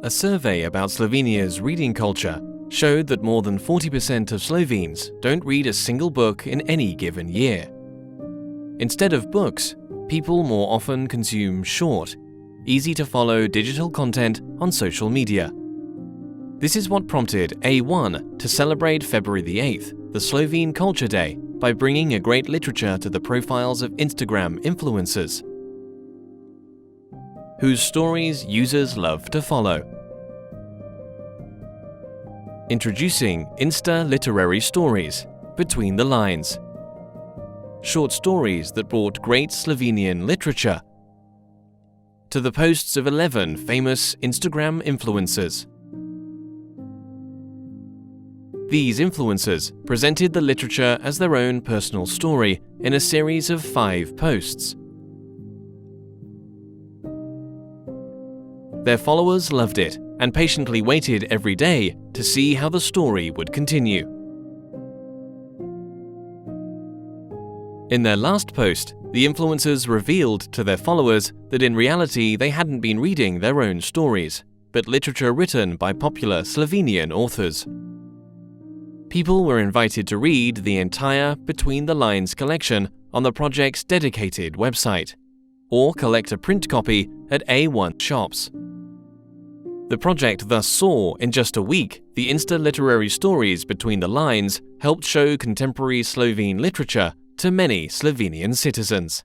A survey about Slovenia's reading culture showed that more than 40% of Slovenes don't read a single book in any given year. Instead of books, people more often consume short, easy-to-follow digital content on social media. This is what prompted A1 to celebrate February the 8th, the Slovene Culture Day, by bringing a great literature to the profiles of Instagram influencers, whose stories users love to follow. Introducing Insta literary stories, Between the Lines. Short stories that brought great Slovenian literature to the posts of 11 famous Instagram influencers. These influencers presented the literature as their own personal story in a series of 5 posts. Their followers loved it and patiently waited every day to see how the story would continue. In their last post, the influencers revealed to their followers that in reality they hadn't been reading their own stories, but literature written by popular Slovenian authors. People were invited to read the entire Between the Lines collection on the project's dedicated website, or collect a print copy at A1 shops. The project thus saw, in just a week, the Insta literary stories Between the Lines helped show contemporary Slovene literature to many Slovenian citizens.